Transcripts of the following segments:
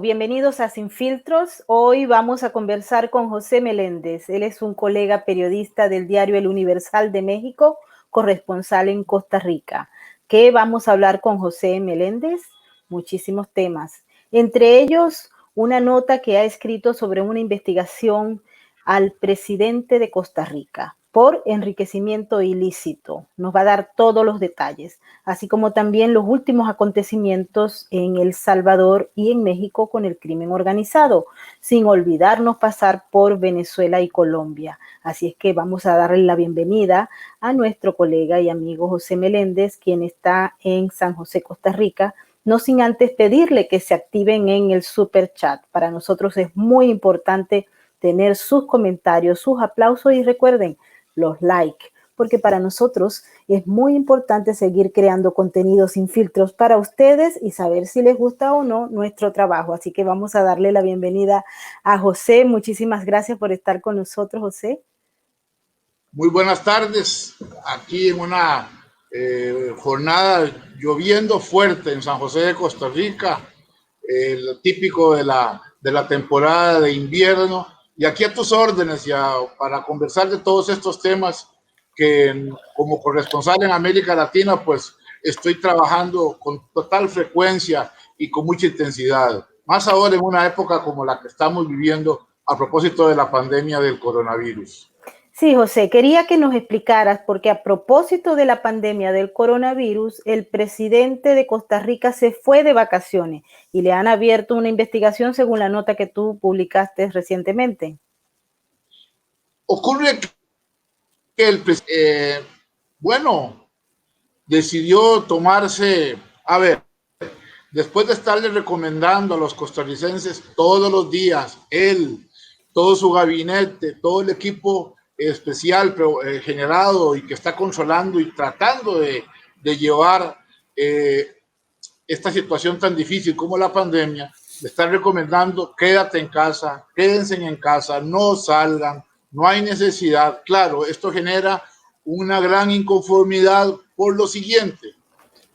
Bienvenidos a Sin Filtros. Hoy vamos a conversar con José Meléndez. Él es un colega periodista del diario El Universal de México, corresponsal en Costa Rica. ¿Qué vamos a hablar con José Meléndez? Muchísimos temas. Entre ellos, una nota que ha escrito sobre una investigación al presidente de Costa Rica por enriquecimiento ilícito. Nos va a dar todos los detalles, así como también los últimos acontecimientos en El Salvador y en México con el crimen organizado, sin olvidarnos pasar por Venezuela y Colombia. Así es que vamos a darle la bienvenida a nuestro colega y amigo José Meléndez, quien está en San José, Costa Rica, no sin antes pedirle que se activen en el super chat. Para nosotros es muy importante tener sus comentarios, sus aplausos y recuerden los likes, porque para nosotros es muy importante seguir creando contenido sin filtros para ustedes y saber si les gusta o no nuestro trabajo. Así que vamos a darle la bienvenida a José. Muchísimas gracias por estar con nosotros, José. Muy buenas tardes, aquí en una jornada lloviendo fuerte en San José de Costa Rica, el típico de la temporada de invierno, y aquí a tus órdenes ya para conversar de todos estos temas que como corresponsal en América Latina pues estoy trabajando con total frecuencia y con mucha intensidad, más ahora en una época como la que estamos viviendo a propósito de la pandemia del coronavirus. Sí, José, quería que nos explicaras, porque a propósito de la pandemia del coronavirus, el presidente de Costa Rica se fue de vacaciones y le han abierto una investigación según la nota que tú publicaste recientemente. Ocurre que bueno, decidió tomarse, a ver, después de estarle recomendando a los costarricenses todos los días, él, todo su gabinete, todo el equipo especial generado y que está consolando y tratando de llevar esta situación tan difícil como la pandemia, le están recomendando quédate en casa, quédense en casa, no salgan, no hay necesidad. Claro, esto genera una gran inconformidad por lo siguiente.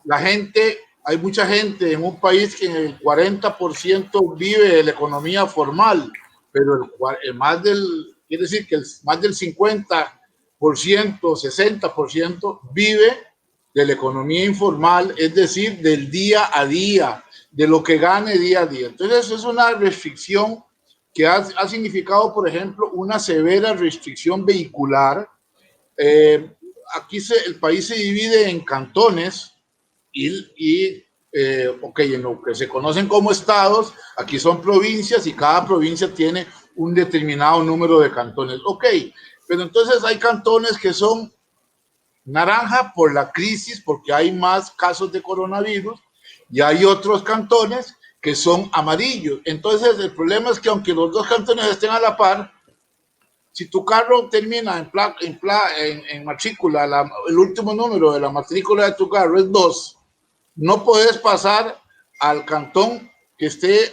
La gente, hay mucha gente en un país que en el 40% vive de la economía formal, pero quiere decir que más del 50%, 60% vive de la economía informal, es decir, del día a día, de lo que gane día a día. Entonces, es una restricción que ha significado, por ejemplo, una severa restricción vehicular. Aquí el país se divide en cantones ok, en lo que se conocen como estados, aquí son provincias y cada provincia tiene un determinado número de cantones. Ok, pero entonces hay cantones que son naranja por la crisis, porque hay más casos de coronavirus, y hay otros cantones que son amarillos. Entonces, el problema es que aunque los dos cantones estén a la par, si tu carro termina en matrícula, el último número de la matrícula de tu carro es 2, no puedes pasar al cantón que esté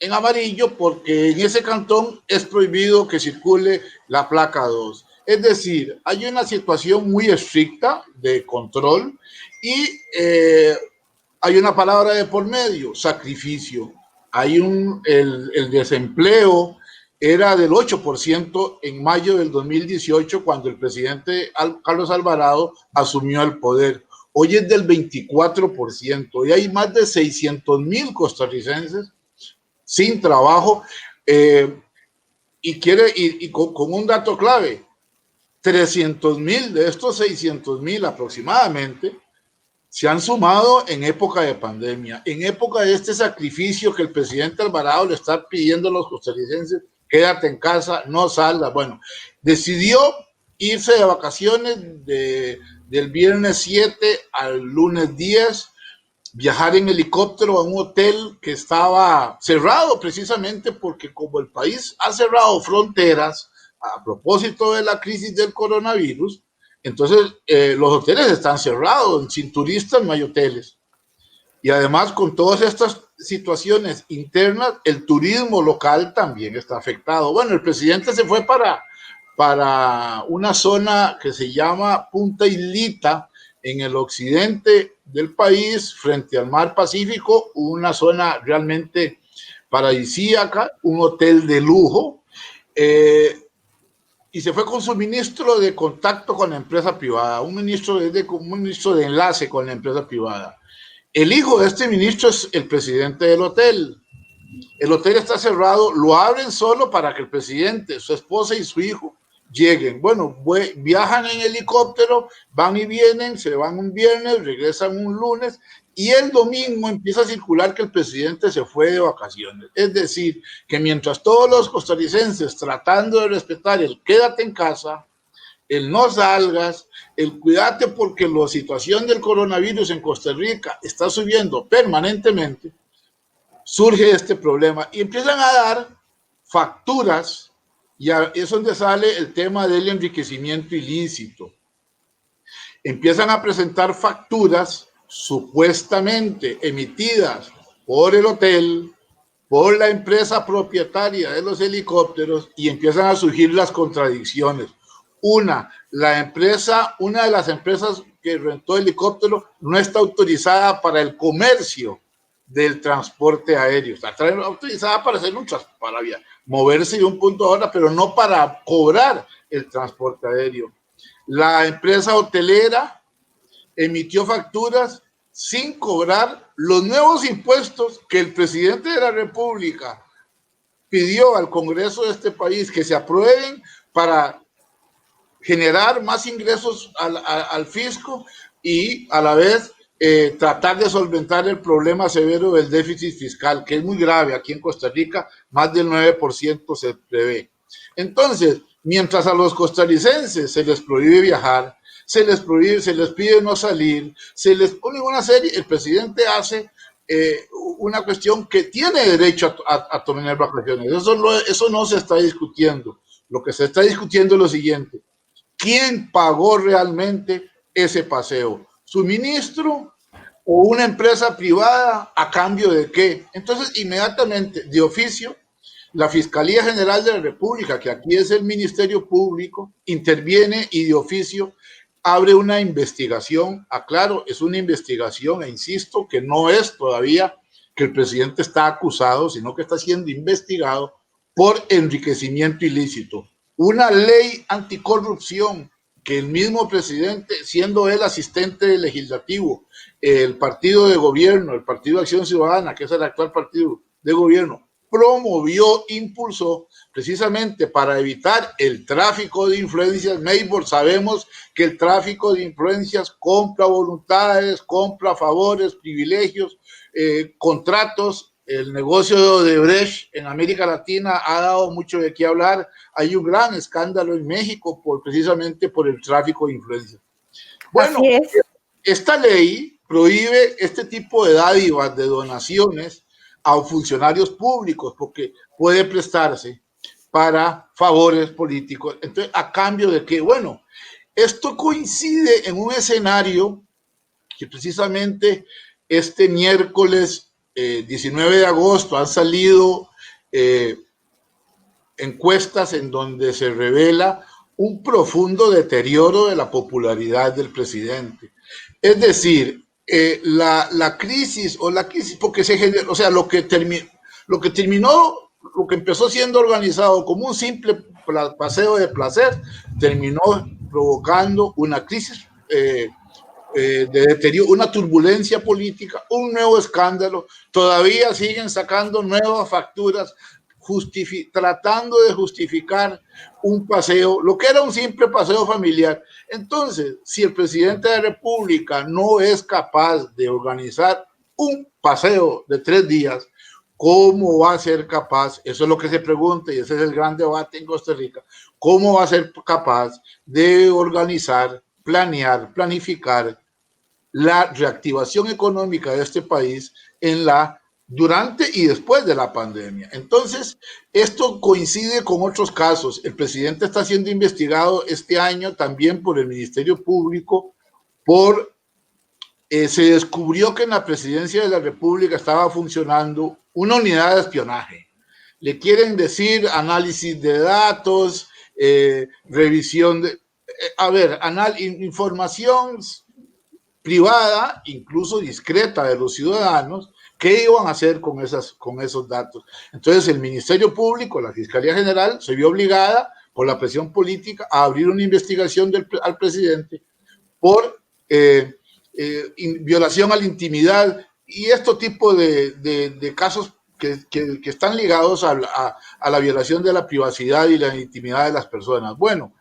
en amarillo porque en ese cantón es prohibido que circule la placa 2. Es decir, hay una situación muy estricta de control y hay una palabra de por medio, sacrificio. El desempleo era del 8% en mayo del 2018 cuando el presidente Carlos Alvarado asumió el poder. Hoy es del 24% y hay más de 600,000 costarricenses sin trabajo y con un dato clave, 300,000 de estos 600,000 aproximadamente se han sumado en época de pandemia, en época de este sacrificio que el presidente Alvarado le está pidiendo a los costarricenses, quédate en casa, no salga. Bueno, decidió irse de vacaciones del viernes 7 al lunes 10, viajar en helicóptero a un hotel que estaba cerrado precisamente porque como el país ha cerrado fronteras a propósito de la crisis del coronavirus, entonces los hoteles están cerrados, sin turistas no hay hoteles. Y además con todas estas situaciones internas, el turismo local también está afectado. Bueno, el presidente se fue para una zona que se llama Punta Islita, en el occidente del país, frente al mar Pacífico, una zona realmente paradisíaca, un hotel de lujo, y se fue con su ministro de contacto con la empresa privada, un ministro de enlace con la empresa privada. El hijo de este ministro es el presidente del hotel. El hotel está cerrado, lo abren solo para que el presidente, su esposa y su hijo lleguen. Bueno, viajan en helicóptero, van y vienen, se van un viernes, regresan un lunes y el domingo empieza a circular que el presidente se fue de vacaciones. Es decir, que mientras todos los costarricenses tratando de respetar el quédate en casa, el no salgas, el cuídate porque la situación del coronavirus en Costa Rica está subiendo permanentemente, surge este problema y empiezan a dar facturas, y es donde sale el tema del enriquecimiento ilícito. Empiezan a presentar facturas supuestamente emitidas por el hotel, por la empresa propietaria de los helicópteros, y empiezan a surgir las contradicciones. Una de las empresas que rentó helicóptero no está autorizada para el comercio del transporte aéreo. Está autorizada para hacer para moverse de un punto a otro, pero no para cobrar el transporte aéreo. La empresa hotelera emitió facturas sin cobrar los nuevos impuestos que el presidente de la República pidió al Congreso de este país que se aprueben para generar más ingresos al fisco y a la vez tratar de solventar el problema severo del déficit fiscal, que es muy grave aquí en Costa Rica, más del 9% se prevé. Entonces, mientras a los costarricenses se les prohíbe viajar, se les pide no salir, se les pone una serie, el presidente hace una cuestión que tiene derecho a tomar vacaciones. Eso no se está discutiendo. Lo que se está discutiendo es lo siguiente: ¿quién pagó realmente ese paseo? ¿Su ministro o una empresa privada? ¿A cambio de qué? Entonces, inmediatamente, de oficio, la Fiscalía General de la República, que aquí es el Ministerio Público, interviene y de oficio abre una investigación. Aclaro, es una investigación, e insisto, que no es todavía que el presidente está acusado, sino que está siendo investigado por enriquecimiento ilícito. Una ley anticorrupción que el mismo presidente, siendo él asistente legislativo, el partido de gobierno, el Partido de Acción Ciudadana, que es el actual partido de gobierno, promovió, impulsó, precisamente para evitar el tráfico de influencias. Maybor, sabemos que el tráfico de influencias compra voluntades, compra favores, privilegios, contratos. El negocio de Odebrecht en América Latina ha dado mucho de qué hablar. Hay un gran escándalo en México precisamente por el tráfico de influencias. Bueno, así es. Esta ley prohíbe este tipo de dádivas, de donaciones a funcionarios públicos, porque puede prestarse para favores políticos. Entonces, ¿a cambio de qué? Bueno, esto coincide en un escenario que precisamente este miércoles 19 de agosto han salido encuestas en donde se revela un profundo deterioro de la popularidad del presidente. Es decir, la crisis, porque se generó, o sea, lo que terminó, lo que empezó siendo organizado como un simple paseo de placer, terminó provocando una crisis de deterioro, una turbulencia política, un nuevo escándalo. Todavía siguen sacando nuevas facturas, tratando de justificar un paseo, lo que era un simple paseo familiar. Entonces, si el presidente de la República no es capaz de organizar un paseo de 3 días, ¿cómo va a ser capaz? Eso es lo que se pregunta y ese es el gran debate en Costa Rica. ¿Cómo va a ser capaz de organizar, planear, planificar la reactivación económica de este país durante y después de la pandemia? Entonces, esto coincide con otros casos. El presidente está siendo investigado este año también por el Ministerio Público se descubrió que en la presidencia de la República estaba funcionando una unidad de espionaje. Le quieren decir análisis de datos, revisión de... información privada, incluso discreta de los ciudadanos, ¿Qué iban a hacer con esos datos? Entonces el Ministerio Público, la Fiscalía General, se vio obligada por la presión política a abrir una investigación al presidente por violación a la intimidad y este tipo de casos que están ligados a la violación de la privacidad y la intimidad de las personas. Bueno,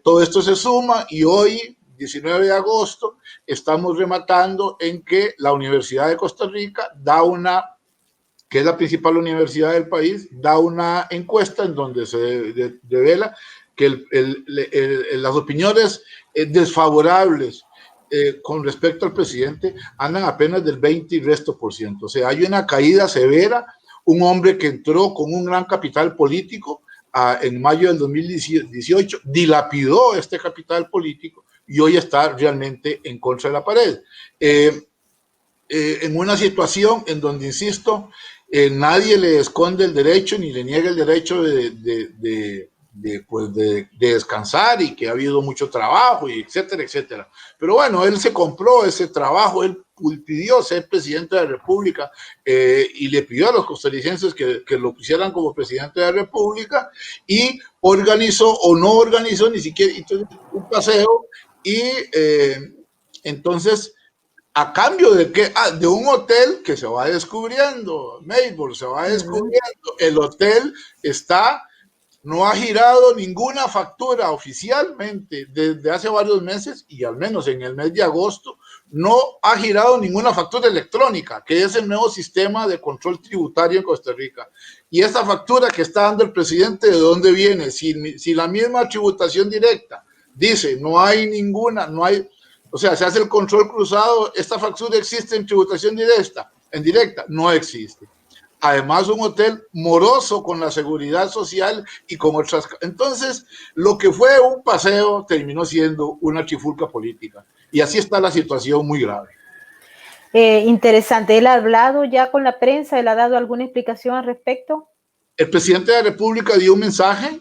todo esto se suma y hoy, 19 de agosto, estamos rematando en que la Universidad de Costa Rica que es la principal universidad del país, da una encuesta en donde se revela que las opiniones desfavorables con respecto al presidente andan apenas del 20 y resto por ciento. O sea, hay una caída severa, un hombre que entró con un gran capital político en mayo del 2018, dilapidó este capital político y hoy está realmente en contra de la pared. En una situación en donde, insisto, nadie le esconde el derecho ni le niega el derecho de descansar y que ha habido mucho trabajo, y etcétera, etcétera. Pero bueno, él se compró ese trabajo, él pidió ser presidente de la República y le pidió a los costarricenses que lo pusieran como presidente de la República y organizó o no organizó ni siquiera un paseo y entonces a cambio de que de un hotel que se va descubriendo, Maybor, se va descubriendo, el hotel no ha girado ninguna factura oficialmente desde hace varios meses y al menos en el mes de agosto no ha girado ninguna factura electrónica, que es el nuevo sistema de control tributario en Costa Rica. Y esta factura que está dando el presidente, ¿de dónde viene? Si la misma tributación directa dice no hay ninguna, no hay... O sea, se hace el control cruzado, esta factura existe en tributación directa, no existe. Además, un hotel moroso con la seguridad social y con otras... Entonces, lo que fue un paseo terminó siendo una trifulca política. Y así está la situación muy grave. Interesante. ¿Él ha hablado ya con la prensa? ¿Él ha dado alguna explicación al respecto? El presidente de la República dio un mensaje,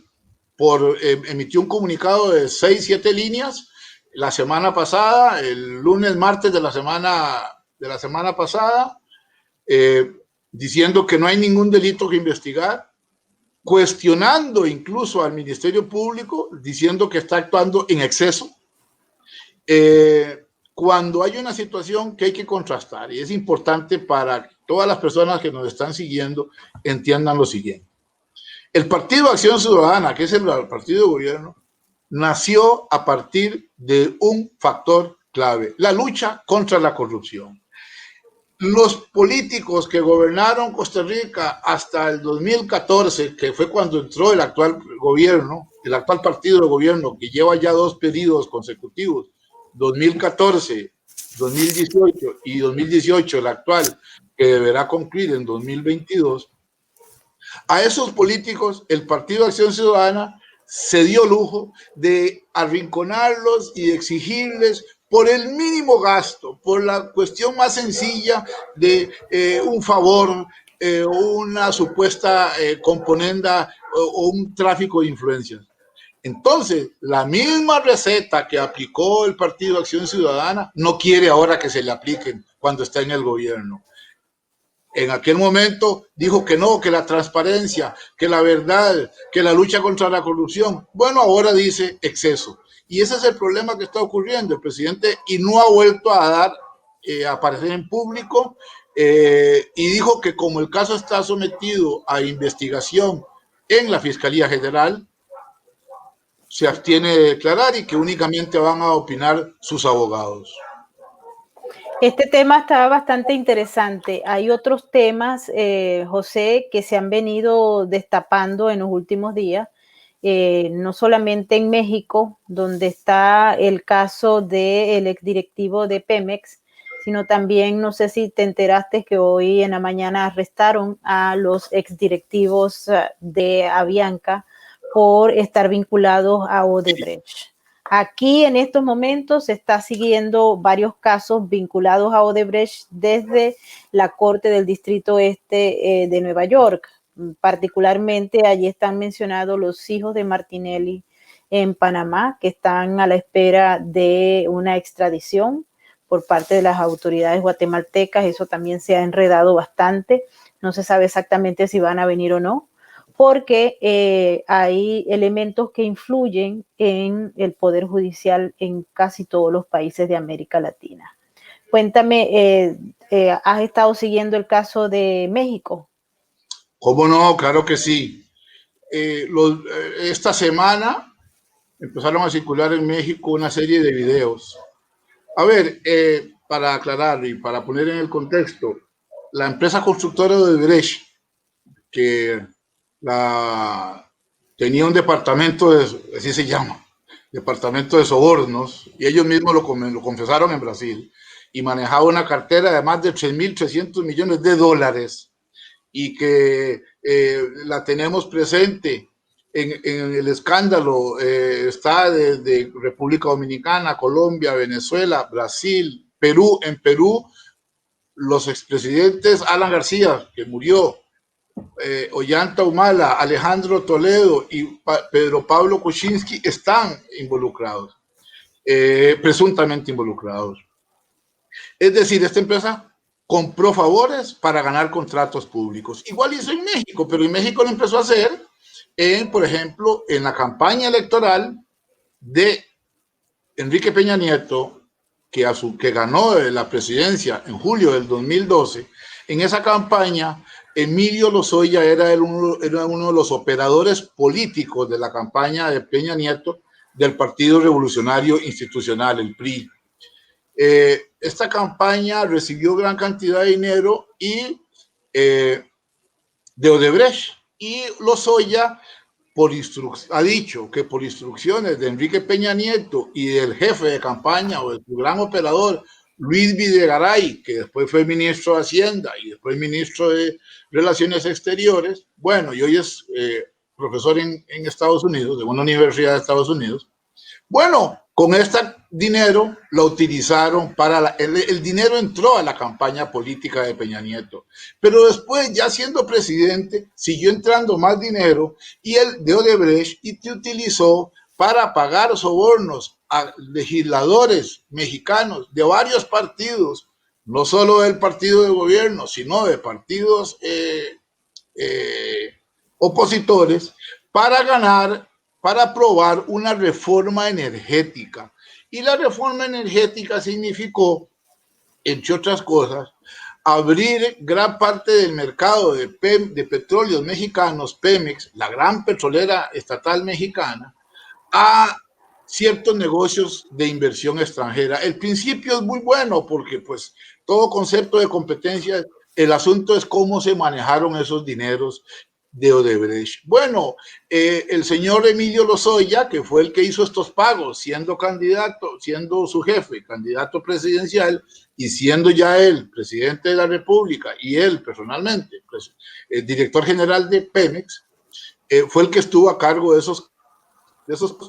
emitió un comunicado de 6, 7 líneas, la semana pasada, el lunes, martes de la semana pasada, diciendo que no hay ningún delito que investigar, cuestionando incluso al Ministerio Público, diciendo que está actuando en exceso, cuando hay una situación que hay que contrastar, y es importante para que todas las personas que nos están siguiendo entiendan lo siguiente. El Partido Acción Ciudadana, que es el partido de gobierno, nació a partir de un factor clave, la lucha contra la corrupción. Los políticos que gobernaron Costa Rica hasta el 2014, que fue cuando entró el actual gobierno, el actual partido de gobierno, que lleva ya 2 periodos consecutivos, 2014, 2018 y 2018, el actual, que deberá concluir en 2022, a esos políticos el Partido Acción Ciudadana se dio lujo de arrinconarlos y de exigirles por el mínimo gasto, por la cuestión más sencilla de un favor, una supuesta componenda o un tráfico de influencias. Entonces, la misma receta que aplicó el Partido Acción Ciudadana no quiere ahora que se le apliquen cuando está en el gobierno. En aquel momento dijo que no, que la transparencia, que la verdad, que la lucha contra la corrupción. Bueno, ahora dice exceso. Y ese es el problema que está ocurriendo. El presidente y no ha vuelto a aparecer en público y dijo que como el caso está sometido a investigación en la Fiscalía General, se abstiene de declarar y que únicamente van a opinar sus abogados. Este tema está bastante interesante. Hay otros temas, José, que se han venido destapando en los últimos días, no solamente en México, donde está el caso del exdirectivo de Pemex, sino también, no sé si te enteraste que hoy en la mañana arrestaron a los exdirectivos de Avianca por estar vinculados a Odebrecht. Aquí en estos momentos se está siguiendo varios casos vinculados a Odebrecht desde la Corte del Distrito Este de Nueva York. Particularmente allí están mencionados los hijos de Martinelli en Panamá, que están a la espera de una extradición por parte de las autoridades guatemaltecas. Eso también se ha enredado bastante. No se sabe exactamente si van a venir o no, porque hay elementos que influyen en el Poder Judicial en casi todos los países de América Latina. Cuéntame, ¿has estado siguiendo el caso de México? ¿Cómo no? Claro que sí. Esta semana empezaron a circular en México una serie de videos. A ver, para aclarar y para poner en el contexto, la empresa constructora de Odebrecht, que tenía un departamento así se llama, departamento de sobornos, y ellos mismos lo confesaron en Brasil, y manejaba una cartera de más de 3.300 millones de dólares, y que la tenemos presente en el escándalo, está de República Dominicana, Colombia, Venezuela, Brasil, Perú. En Perú, los expresidentes Alan García, que murió, Ollanta Humala, Alejandro Toledo y Pedro Pablo Kuczynski están involucrados, presuntamente involucrados. Es decir, esta empresa compró favores para ganar contratos públicos. Igual hizo en México, pero en México lo empezó a hacer, por ejemplo, en la campaña electoral de Enrique Peña Nieto, que ganó la presidencia en julio del 2012. En esa campaña, Emilio Lozoya era uno de los operadores políticos de la campaña de Peña Nieto del Partido Revolucionario Institucional, el PRI. Esta campaña recibió gran cantidad de dinero y de Odebrecht, y Lozoya ha dicho que por instrucciones de Enrique Peña Nieto y del jefe de campaña o de su gran operador, Luis Videgaray, que después fue ministro de Hacienda y después ministro de Relaciones Exteriores, bueno, y hoy es profesor en Estados Unidos, de una universidad de Estados Unidos. Bueno, con este dinero lo utilizaron el dinero entró a la campaña política de Peña Nieto, pero después, ya siendo presidente, siguió entrando más dinero y el de Odebrecht y te utilizó para pagar sobornos a legisladores mexicanos de varios partidos, no solo del partido de gobierno, sino de partidos opositores, para aprobar una reforma energética. Y la reforma energética significó, entre otras cosas, abrir gran parte del mercado de petróleos mexicanos, Pemex, la gran petrolera estatal mexicana, a ciertos negocios de inversión extranjera. El principio es muy bueno porque pues todo concepto de competencia, el asunto es cómo se manejaron esos dineros de Odebrecht. Bueno, el señor Emilio Lozoya, que fue el que hizo estos pagos, siendo candidato, siendo su jefe, candidato presidencial, y siendo ya él presidente de la República, y él personalmente, pues, el director general de Pemex, fue el que estuvo a cargo de esos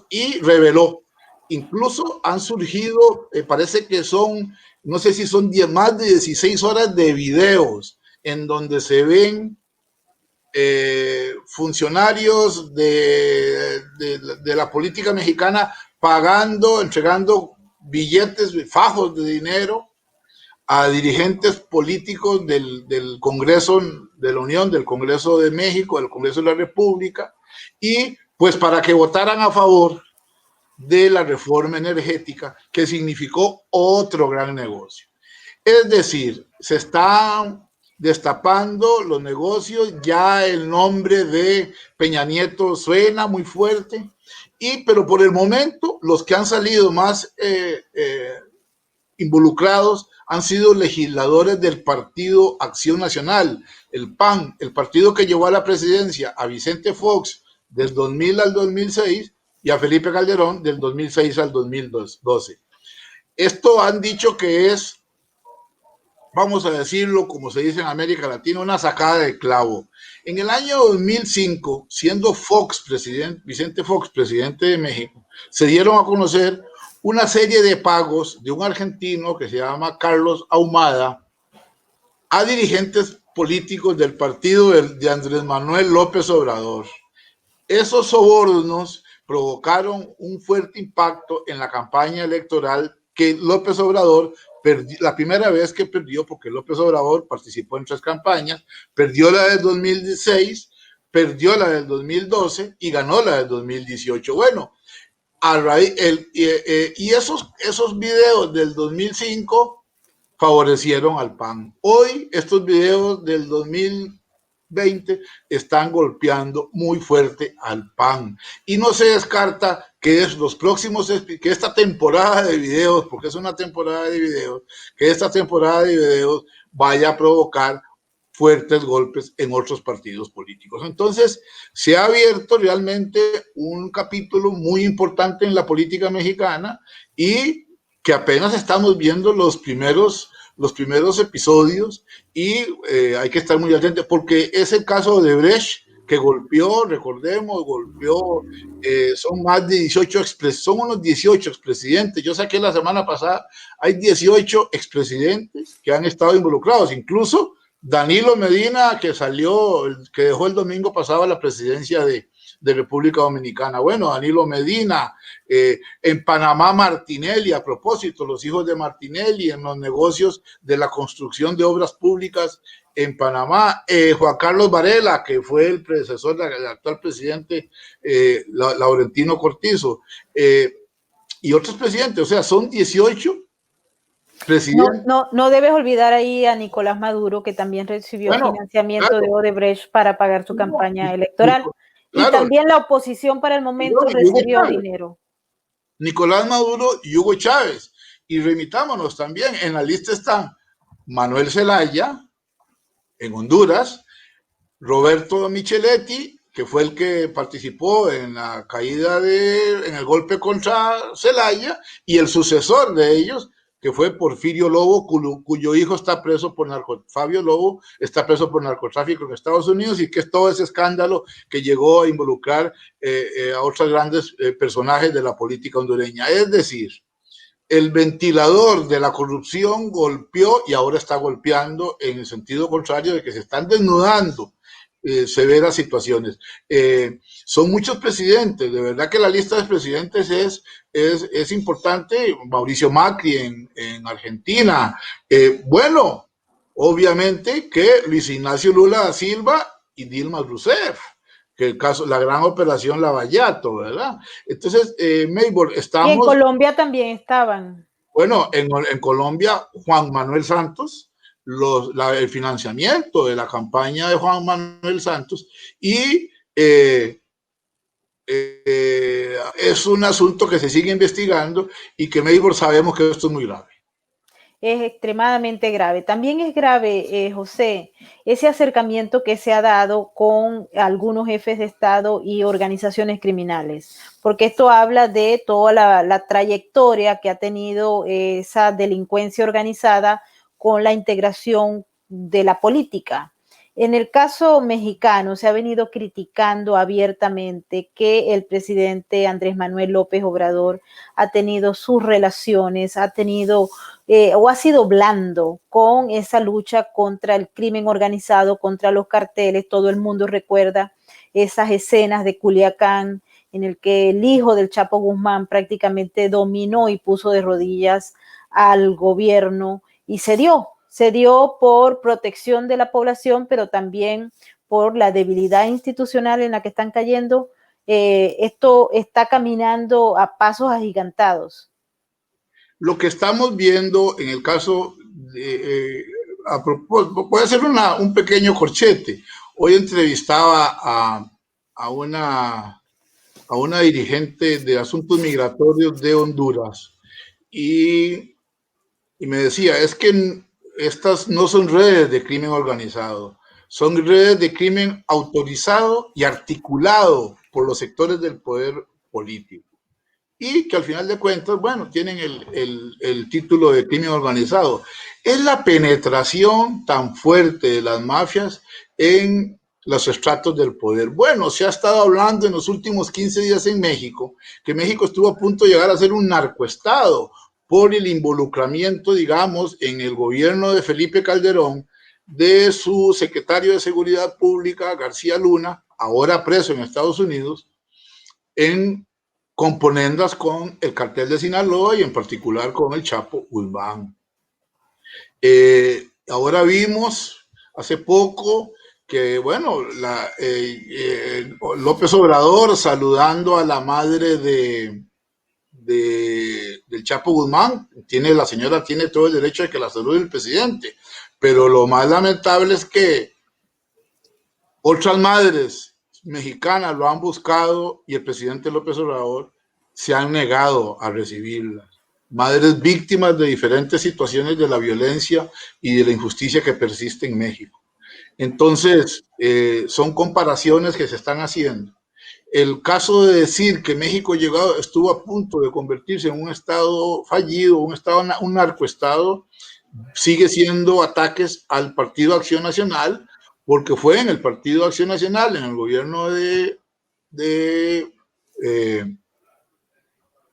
y reveló. Incluso han surgido, parece que son, no sé si son más de 16 horas de videos en donde se ven funcionarios de la política mexicana pagando, entregando billetes, fajos de dinero a dirigentes políticos del Congreso de la Unión, del Congreso de México, del Congreso de la República, y pues para que votaran a favor de la reforma energética, que significó otro gran negocio. Es decir, se están destapando los negocios, ya el nombre de Peña Nieto suena muy fuerte, pero por el momento los que han salido más involucrados han sido legisladores del Partido Acción Nacional, el PAN, el partido que llevó a la presidencia a Vicente Fox del 2000 al 2006 y a Felipe Calderón del 2006 al 2012. Esto han dicho que es, vamos a decirlo como se dice en América Latina, una sacada de clavo. En el año 2005, siendo Vicente Fox presidente de México, se dieron a conocer una serie de pagos de un argentino que se llama Carlos Ahumada a dirigentes políticos del partido de Andrés Manuel López Obrador. Esos sobornos provocaron un fuerte impacto en la campaña electoral que López Obrador la primera vez que perdió, porque López Obrador participó en 3 campañas, perdió la del 2016, perdió la del 2012 y ganó la del 2018. Bueno, a raíz, y esos videos del 2005 favorecieron al PAN. Hoy estos videos del 2020 están golpeando muy fuerte al PAN y no se descarta que es los próximos, que esta temporada de videos, porque es una temporada de videos, que esta temporada de videos vaya a provocar fuertes golpes en otros partidos políticos. Entonces, se ha abierto realmente un capítulo muy importante en la política mexicana y que apenas estamos viendo los primeros episodios y hay que estar muy atentos porque es el caso de Brecht que golpeó, recordemos, son más de 18 son unos 18 expresidentes. Yo saqué la semana pasada, hay 18 expresidentes que han estado involucrados, incluso Danilo Medina, que salió, que dejó el domingo pasado la presidencia de República Dominicana. Bueno, Danilo Medina, en Panamá Martinelli, a propósito, los hijos de Martinelli en los negocios de la construcción de obras públicas en Panamá, Juan Carlos Varela, que fue el predecesor del actual presidente Laurentino Cortizo, y otros presidentes, o sea, son 18 presidente. No debes olvidar ahí a Nicolás Maduro, que también recibió financiamiento de Odebrecht para pagar su campaña electoral. Claro. Y también la oposición para el momento recibió dinero. Nicolás Maduro y Hugo Chávez. Y remitámonos también, en la lista están Manuel Zelaya, en Honduras, Roberto Micheletti, que fue el que participó en la caída en el golpe contra Zelaya, y el sucesor de ellos, que fue Porfirio Lobo, cuyo hijo está preso por Fabio Lobo está preso por narcotráfico en Estados Unidos, y que es todo ese escándalo que llegó a involucrar a otros grandes personajes de la política hondureña. Es decir, el ventilador de la corrupción golpeó y ahora está golpeando en el sentido contrario de que se están desnudando severas situaciones. Son muchos presidentes, de verdad que la lista de presidentes es importante. Mauricio Macri en Argentina. Bueno, obviamente que Luis Ignacio Lula da Silva y Dilma Rousseff, que el caso, la gran operación Lavallato, ¿verdad? Entonces, Maybor, estamos... Y en Colombia también estaban. Bueno, en Colombia, Juan Manuel Santos, el financiamiento de la campaña de Juan Manuel Santos, y es un asunto que se sigue investigando y que Maybor sabemos que esto es muy grave. Es extremadamente grave. También es grave, José, ese acercamiento que se ha dado con algunos jefes de Estado y organizaciones criminales, porque esto habla de toda la trayectoria que ha tenido esa delincuencia organizada con la integración de la política. En el caso mexicano se ha venido criticando abiertamente que el presidente Andrés Manuel López Obrador ha tenido sus relaciones, ha tenido o ha sido blando con esa lucha contra el crimen organizado, contra los carteles. Todo el mundo recuerda esas escenas de Culiacán en el que el hijo del Chapo Guzmán prácticamente dominó y puso de rodillas al gobierno y se dio por protección de la población, pero también por la debilidad institucional en la que están cayendo. Esto está caminando a pasos agigantados. Lo que estamos viendo en el caso de, voy a hacer un pequeño corchete. Hoy entrevistaba a una dirigente de asuntos migratorios de Honduras y me decía, es que estas no son redes de crimen organizado, son redes de crimen autorizado y articulado por los sectores del poder político. Y que al final de cuentas, bueno, tienen el título de crimen organizado. Es la penetración tan fuerte de las mafias en los estratos del poder. Bueno, se ha estado hablando en los últimos 15 días en México, que México estuvo a punto de llegar a ser un narcoestado por el involucramiento, digamos, en el gobierno de Felipe Calderón, de su secretario de Seguridad Pública, García Luna, ahora preso en Estados Unidos, en componendas con el cartel de Sinaloa y en particular con el Chapo Guzmán. Ahora vimos hace poco que, bueno, López Obrador saludando a la madre del Chapo Guzmán, la señora tiene todo el derecho de que la salude el presidente, pero lo más lamentable es que otras madres mexicanas lo han buscado y el presidente López Obrador se han negado a recibirlas. Madres víctimas de diferentes situaciones de la violencia y de la injusticia que persiste en México. Entonces, son comparaciones que se están haciendo. El caso de decir que México estuvo a punto de convertirse en un estado fallido, un narcoestado, sigue siendo ataques al Partido Acción Nacional, porque fue en el Partido Acción Nacional, en el gobierno de,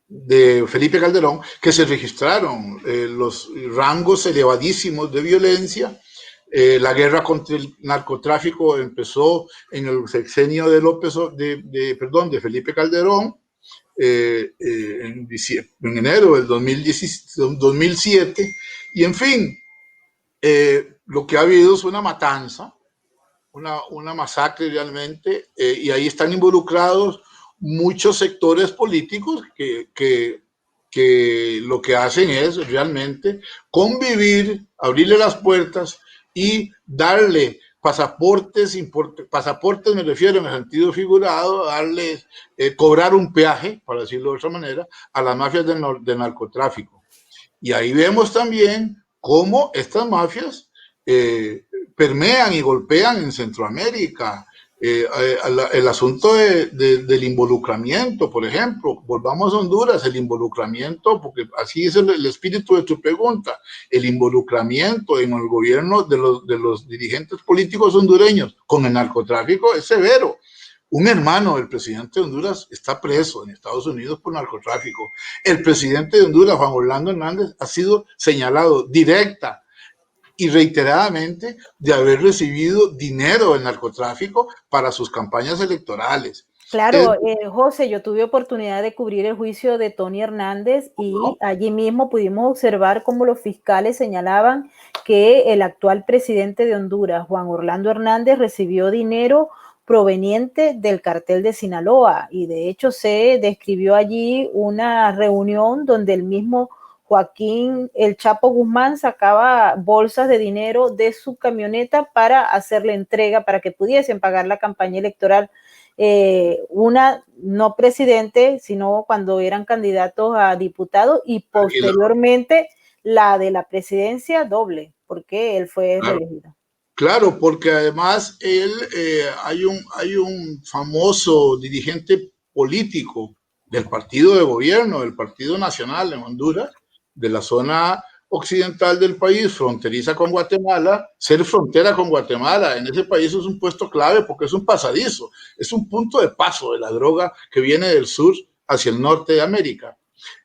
de Felipe Calderón, que se registraron los rangos elevadísimos de violencia. La guerra contra el narcotráfico empezó en el sexenio de Felipe Calderón, en enero del 2007, y en fin, lo que ha habido es una matanza, una masacre realmente, y ahí están involucrados muchos sectores políticos que lo que hacen es realmente convivir, abrirle las puertas y darle pasaportes me refiero en el sentido figurado, darles, cobrar un peaje, para decirlo de otra manera, a las mafias del narcotráfico. Y ahí vemos también cómo estas mafias permean y golpean en Centroamérica. El asunto del involucramiento, por ejemplo, volvamos a Honduras, el involucramiento, porque así es el espíritu de tu pregunta, el involucramiento en el gobierno de los dirigentes políticos hondureños con el narcotráfico es severo. Un hermano del presidente de Honduras está preso en Estados Unidos por narcotráfico. El presidente de Honduras, Juan Orlando Hernández, ha sido señalado directa y reiteradamente de haber recibido dinero del narcotráfico para sus campañas electorales. Claro, José, yo tuve oportunidad de cubrir el juicio de Tony Hernández y allí mismo pudimos observar cómo los fiscales señalaban que el actual presidente de Honduras, Juan Orlando Hernández, recibió dinero proveniente del cartel de Sinaloa, y de hecho se describió allí una reunión donde el mismo Joaquín El Chapo Guzmán sacaba bolsas de dinero de su camioneta para hacerle entrega para que pudiesen pagar la campaña electoral. Una no presidente, sino cuando eran candidatos a diputados, y posteriormente la de la presidencia doble, porque él fue reelegido. Claro, porque además hay un famoso dirigente político del partido de gobierno, del Partido Nacional en Honduras, de la zona occidental del país, fronteriza con Guatemala. Ser frontera con Guatemala en ese país es un puesto clave porque es un pasadizo, es un punto de paso de la droga que viene del sur hacia el norte de América.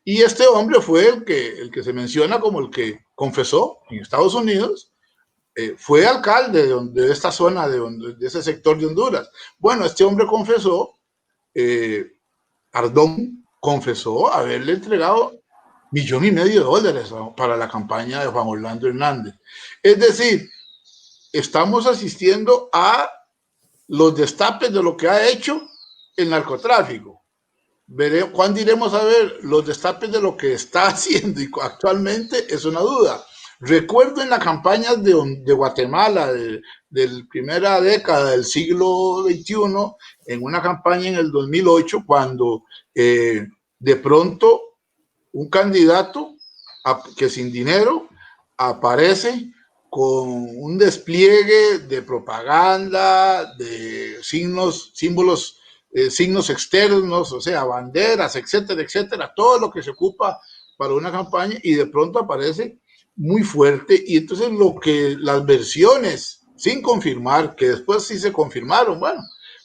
Y este hombre fue el que se menciona como el que confesó en Estados Unidos. Fue alcalde de esta zona, de ese sector de Honduras. Bueno, este hombre confesó, Ardón confesó haberle entregado $1,500,000 para la campaña de Juan Orlando Hernández. Es decir, estamos asistiendo a los destapes de lo que ha hecho el narcotráfico. ¿Cuándo iremos a ver los destapes de lo que está haciendo? Y actualmente es una duda. Recuerdo en las campañas de Guatemala de la primera década del siglo XXI, en una campaña en el 2008, cuando de pronto un candidato que sin dinero aparece con un despliegue de propaganda, de símbolos, signos externos, o sea, banderas, etcétera, etcétera, todo lo que se ocupa para una campaña, y de pronto aparece muy fuerte. Y entonces las versiones sin confirmar, que después sí se confirmaron, bueno,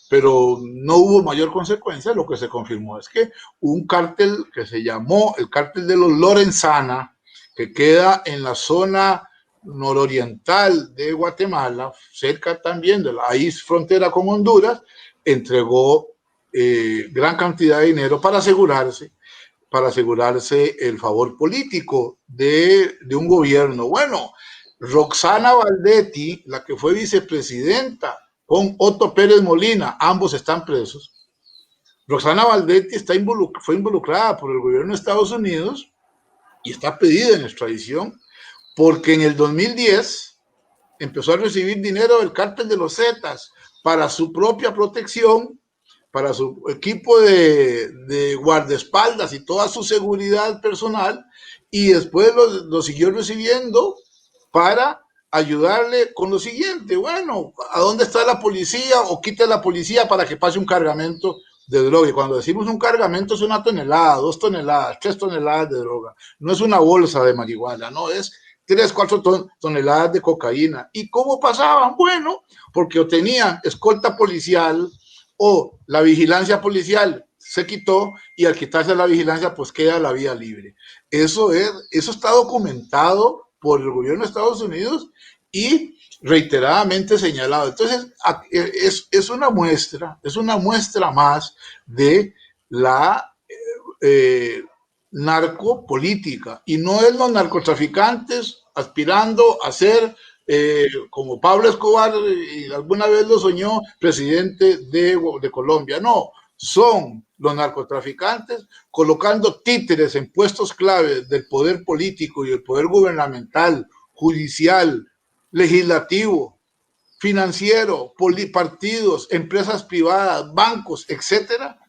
pero no hubo mayor consecuencia. Lo que se confirmó es que un cártel que se llamó el cártel de los Lorenzana, que queda en la zona nororiental de Guatemala, cerca también de la frontera con Honduras, entregó gran cantidad de dinero para asegurarse el favor político de un gobierno. Bueno, Roxana Valdetti, la que fue vicepresidenta, con Otto Pérez Molina, ambos están presos. Roxana Valdetti fue involucrada por el gobierno de Estados Unidos y está pedida en extradición porque en el 2010 empezó a recibir dinero del cártel de los Zetas para su propia protección, para su equipo de guardaespaldas y toda su seguridad personal, y después lo siguió recibiendo para ayudarle con lo siguiente: bueno, ¿a dónde está la policía? O quite la policía para que pase un cargamento de droga. Y cuando decimos un cargamento es 1 tonelada, 2 toneladas, 3 toneladas de droga. No es una bolsa de marihuana, no, es 3, 4 toneladas de cocaína. ¿Y cómo pasaban? Bueno, porque o tenían escolta policial o la vigilancia policial se quitó, y al quitarse la vigilancia pues queda la vía libre. Eso está documentado por el gobierno de Estados Unidos y reiteradamente señalado. Entonces es una muestra más de la narcopolítica, y no es los narcotraficantes aspirando a ser como Pablo Escobar, y alguna vez lo soñó, presidente de Colombia. No, son los narcotraficantes colocando títeres en puestos claves del poder político y el poder gubernamental, judicial, legislativo, financiero, partidos, empresas privadas, bancos, etcétera,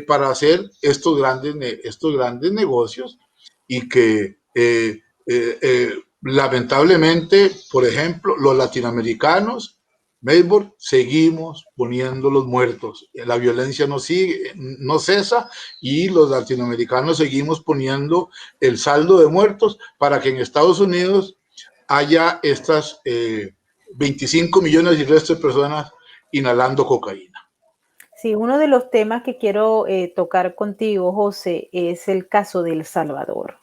para hacer estos grandes negocios, y que lamentablemente, por ejemplo, los latinoamericanos, Melbourne, seguimos poniendo los muertos. La violencia no cesa, y los latinoamericanos seguimos poniendo el saldo de muertos para que en Estados Unidos haya estas 25 millones y resto de personas inhalando cocaína. Sí, uno de los temas que quiero tocar contigo, José, es el caso de El Salvador.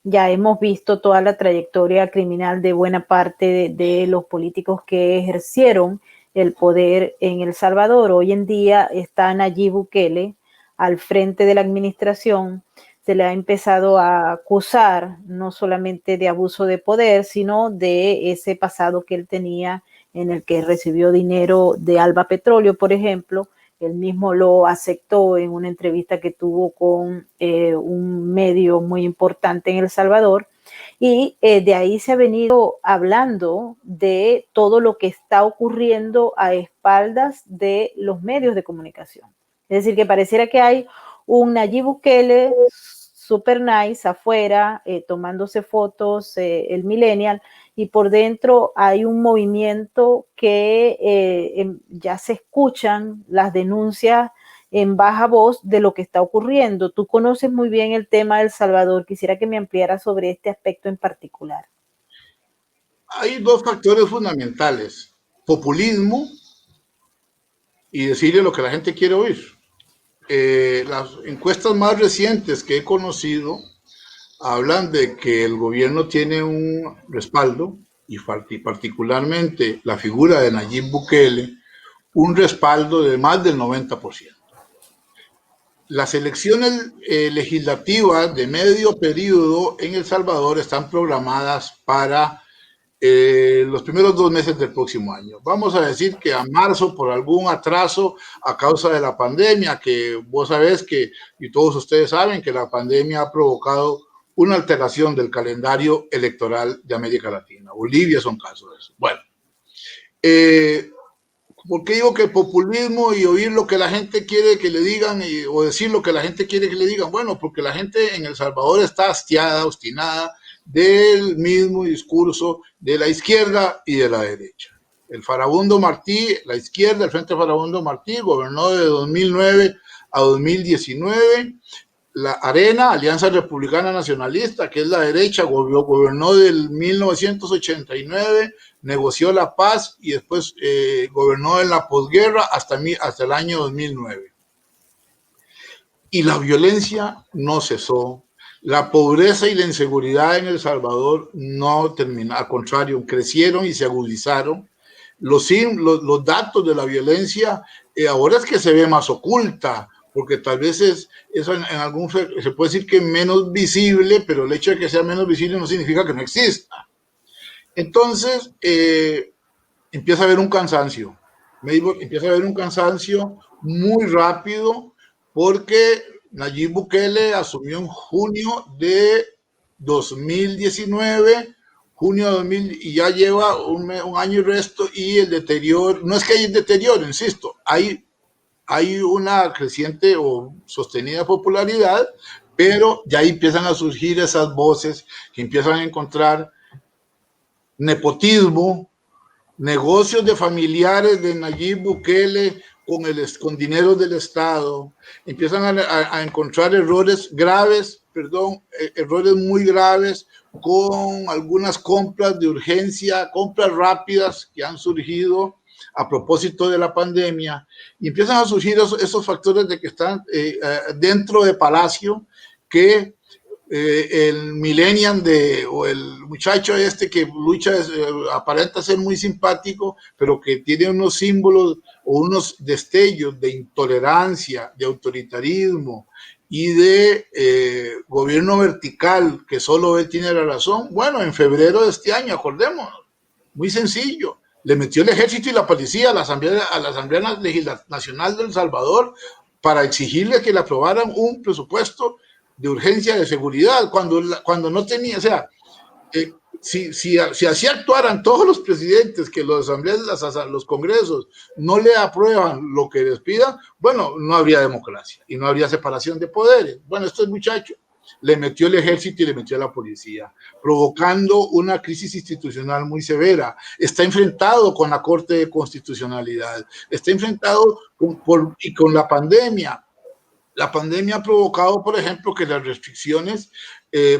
Ya hemos visto toda la trayectoria criminal de buena parte de los políticos que ejercieron el poder en El Salvador. Hoy en día está Nayib Bukele al frente de la administración. Se le ha empezado a acusar no solamente de abuso de poder, sino de ese pasado que él tenía, en el que recibió dinero de Alba Petróleo, por ejemplo. Él mismo lo aceptó en una entrevista que tuvo con un medio muy importante en El Salvador, y de ahí se ha venido hablando de todo lo que está ocurriendo a espaldas de los medios de comunicación. Es decir, que pareciera que hay un Nayib Bukele super nice afuera, tomándose fotos, el millennial, y por dentro hay un movimiento que ya se escuchan las denuncias en baja voz de lo que está ocurriendo. Tú conoces muy bien el tema de El Salvador. Quisiera que me ampliara sobre este aspecto en particular. Hay dos factores fundamentales: populismo y decirle lo que la gente quiere oír. Las encuestas más recientes que he conocido hablan de que el gobierno tiene un respaldo, y particularmente la figura de Nayib Bukele, un respaldo de más del 90%. Las elecciones legislativas de medio periodo en El Salvador están programadas para los primeros 2 meses del próximo año. Vamos a decir que a marzo, por algún atraso a causa de la pandemia, que vos sabés que, y todos ustedes saben, que la pandemia ha provocado una alteración del calendario electoral de América Latina. Bolivia es un caso de eso. Bueno, ¿por qué digo que populismo y oír lo que la gente quiere que le digan, o decir lo que la gente quiere que le digan? Bueno, porque la gente en El Salvador está hastiada, obstinada del mismo discurso de la izquierda y de la derecha. El Farabundo Martí, la izquierda, el Frente Farabundo Martí, gobernó de 2009 a 2019. La Arena, Alianza Republicana Nacionalista, que es la derecha, gobernó del 1989, negoció la paz y después gobernó en la posguerra hasta el año 2009. Y la violencia no cesó. La pobreza y la inseguridad en El Salvador no terminaron, al contrario, crecieron y se agudizaron. Los datos de la violencia ahora es que se ve más oculta, porque tal vez eso en algún se puede decir que menos visible, pero el hecho de que sea menos visible no significa que no exista. Entonces, empieza a haber un cansancio. Empieza a haber un cansancio muy rápido porque Nayib Bukele asumió en junio de 2019, junio de 2000, y ya lleva un año y resto, y el deterioro, no es que haya deterioro, insisto, hay una creciente o sostenida popularidad, pero ya empiezan a surgir esas voces que empiezan a encontrar nepotismo, negocios de familiares de Nayib Bukele con dinero del Estado, empiezan a encontrar errores graves, errores muy graves con algunas compras de urgencia, compras rápidas que han surgido a propósito de la pandemia, y empiezan a surgir esos factores de que están dentro de Palacio, que el millennial o el muchacho este que lucha, aparenta ser muy simpático, pero que tiene unos símbolos o unos destellos de intolerancia, de autoritarismo y de gobierno vertical, que solo él tiene la razón. Bueno, en febrero de este año, acordémonos, muy sencillo, le metió el ejército y la policía a la Asamblea Nacional de El Salvador para exigirle que le aprobaran un presupuesto de urgencia de seguridad, cuando no tenía, o sea, si así actuaran todos los presidentes, que los asambleas, los congresos no le aprueban lo que les pidan, bueno, no habría democracia y no habría separación de poderes. Bueno, este muchacho le metió el ejército y le metió a la policía, provocando una crisis institucional muy severa. Está enfrentado con la Corte de Constitucionalidad, está enfrentado con la pandemia. La pandemia ha provocado, por ejemplo, que las restricciones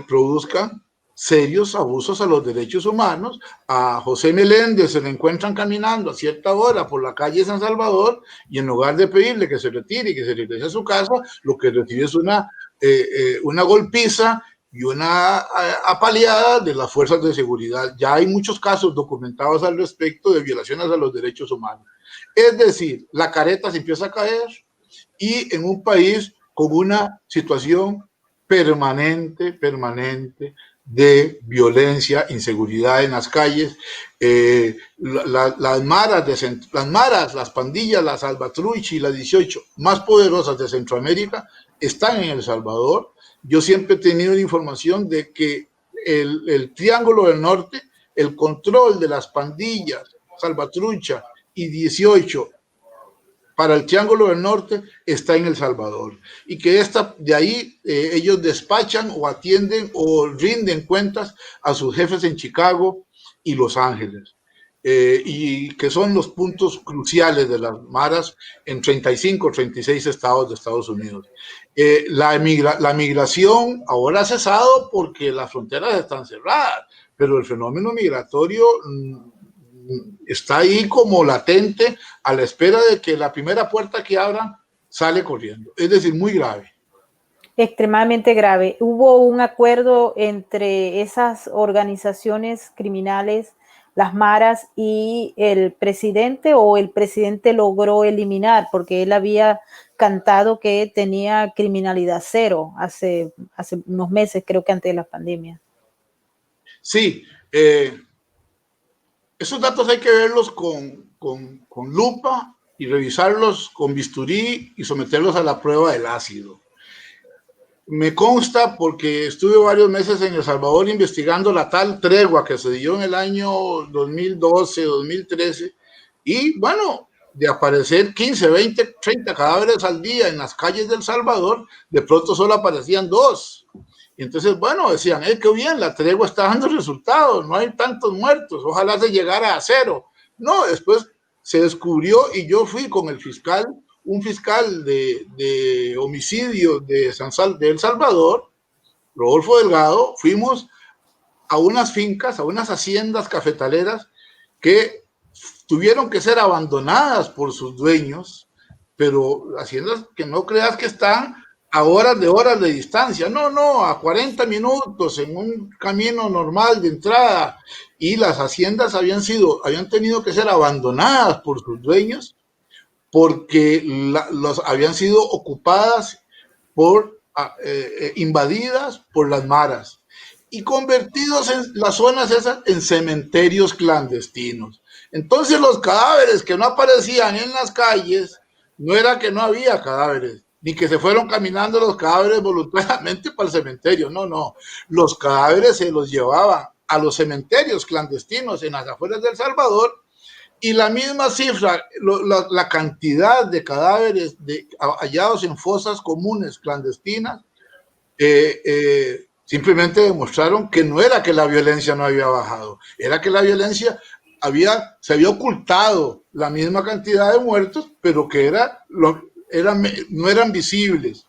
produzcan serios abusos a los derechos humanos. A José Meléndez se le encuentran caminando a cierta hora por la calle San Salvador, y en lugar de pedirle que se retire y que se regrese a su casa, lo que recibe es una golpiza y una apaleada de las fuerzas de seguridad. Ya hay muchos casos documentados al respecto de violaciones a los derechos humanos. Es decir, la careta se empieza a caer, y en un país con una situación permanente de violencia, inseguridad en las calles. Las maras, las pandillas, las Salvatruchi y las 18 más poderosas de Centroamérica están en El Salvador. Yo siempre he tenido la información de que el Triángulo del Norte, el control de las pandillas, Salvatrucha y 18 para el Triángulo del Norte, está en El Salvador, y que de ahí ellos despachan o atienden o rinden cuentas a sus jefes en Chicago y Los Ángeles, y que son los puntos cruciales de las maras en 35 o 36 estados de Estados Unidos. La migración ahora ha cesado porque las fronteras están cerradas, pero el fenómeno migratorio está ahí como latente, a la espera de que la primera puerta que abran sale corriendo. Es decir, muy grave. Extremadamente grave. Hubo un acuerdo entre esas organizaciones criminales, las maras, y el presidente, o el presidente logró eliminar, porque él había cantado que tenía criminalidad cero hace unos meses, creo que antes de la pandemia. Sí, esos datos hay que verlos con lupa y revisarlos con bisturí y someterlos a la prueba del ácido. Me consta, porque estuve varios meses en El Salvador investigando la tal tregua que se dio en el año 2012, 2013, y bueno, de aparecer 15, 20, 30 cadáveres al día en las calles de El Salvador, de pronto solo aparecían 2. Y entonces, bueno, decían, qué bien, la tregua está dando resultados, no hay tantos muertos, ojalá se llegara a 0. No, después se descubrió, y yo fui con el fiscal, un fiscal de homicidio de El Salvador, Rodolfo Delgado. Fuimos a unas fincas, a unas haciendas cafetaleras que tuvieron que ser abandonadas por sus dueños, pero haciendas que no creas que están a horas de distancia, no, a 40 minutos en un camino normal de entrada, y las haciendas habían tenido que ser abandonadas por sus dueños porque habían sido ocupadas invadidas por las maras. y convertidos en las zonas esas en cementerios clandestinos. Entonces los cadáveres que no aparecían en las calles, no era que no había cadáveres, ni que se fueron caminando los cadáveres voluntariamente para el cementerio, no, no, los cadáveres se los llevaban a los cementerios clandestinos en las afueras de El Salvador, y la misma cifra, la cantidad de cadáveres hallados en fosas comunes clandestinas, simplemente demostraron que no era que la violencia no había bajado, era que la violencia se había ocultado la misma cantidad de muertos, pero que no eran visibles.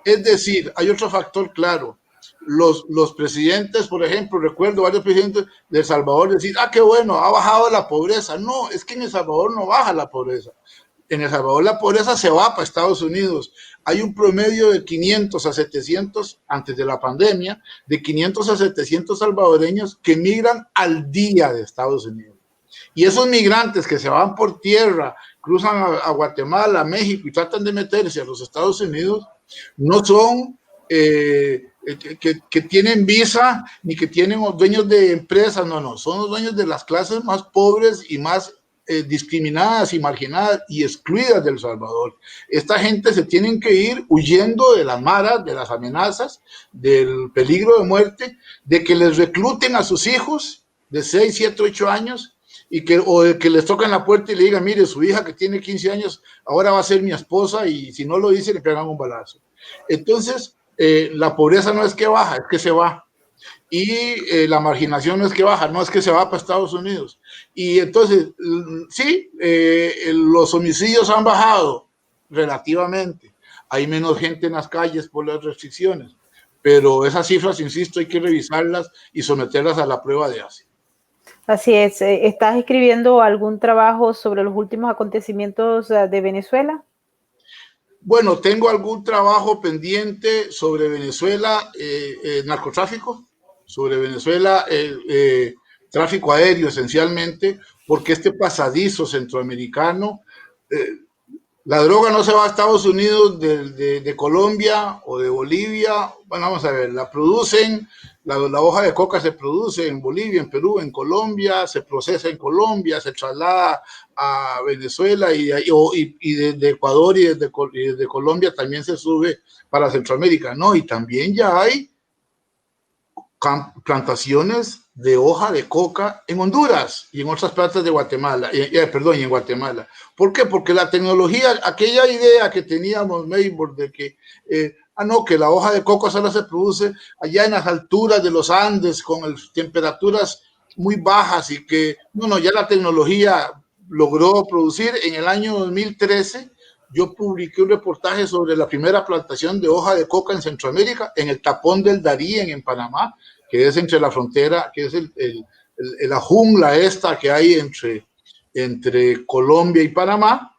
Es decir, hay otro factor claro. Los presidentes, por ejemplo, recuerdo varios presidentes de El Salvador decir, qué bueno, ha bajado la pobreza. No, es que en El Salvador no baja la pobreza. En El Salvador la pobreza se va para Estados Unidos. Hay un promedio de 500 a 700, antes de la pandemia, de 500 a 700 salvadoreños que migran al día de Estados Unidos. Y esos migrantes que se van por tierra, cruzan a Guatemala, a México y tratan de meterse a los Estados Unidos, no son que tienen visa ni que tienen dueños de empresas, no, no, son los dueños de las clases más pobres y más discriminadas y marginadas y excluidas del Salvador. Esta gente se tienen que ir huyendo de las maras, de las amenazas, del peligro de muerte, de que les recluten a sus hijos de 6, 7, 8 años o de que les toquen la puerta y le digan, mire, su hija que tiene 15 años ahora va a ser mi esposa y si no lo dice le pegan un balazo. Entonces, la pobreza no es que baja, es que se va. Y la marginación no es que baja, no es que se va para Estados Unidos. Y entonces, sí, los homicidios han bajado relativamente. Hay menos gente en las calles por las restricciones. Pero esas cifras, insisto, hay que revisarlas y someterlas a la prueba de ACE. Así es. ¿Estás escribiendo algún trabajo sobre los últimos acontecimientos de Venezuela? Bueno, tengo algún trabajo pendiente sobre Venezuela, narcotráfico, sobre Venezuela, tráfico aéreo esencialmente, porque este pasadizo centroamericano, la droga no se va a Estados Unidos de Colombia o de Bolivia. Bueno, vamos a ver, la producen, la hoja de coca se produce en Bolivia, en Perú, en Colombia, se procesa en Colombia, se traslada a Venezuela y desde Ecuador y desde Colombia también se sube para Centroamérica, ¿no? Y también ya hay plantaciones de hoja de coca en Honduras y en otras partes de Guatemala, perdón, y en Guatemala. ¿Por qué? Porque la tecnología, aquella idea que teníamos, Maybor, de que, no, que la hoja de coca solo se produce allá en las alturas de los Andes con temperaturas muy bajas y que, no, ya la tecnología logró producir. En el año 2013, yo publiqué un reportaje sobre la primera plantación de hoja de coca en Centroamérica, en el tapón del Darién, en Panamá, que es entre la frontera, que es la jungla esta que hay entre Colombia y Panamá,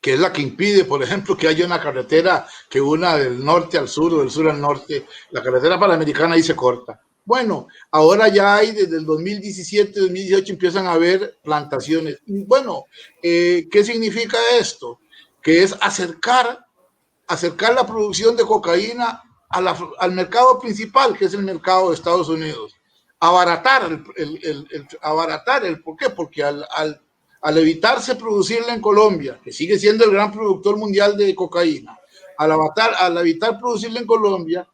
que es la que impide, por ejemplo, que haya una carretera que una del norte al sur o del sur al norte. La carretera panamericana ahí se corta. Bueno, ahora ya hay desde el 2017, 2018 empiezan a haber plantaciones. Bueno, ¿qué significa esto? Que es acercar la producción de cocaína al mercado principal, que es el mercado de Estados Unidos. Abaratar ¿por qué? Porque al evitarse producirla en Colombia, que sigue siendo el gran productor mundial de cocaína, al evitar producirla en Colombia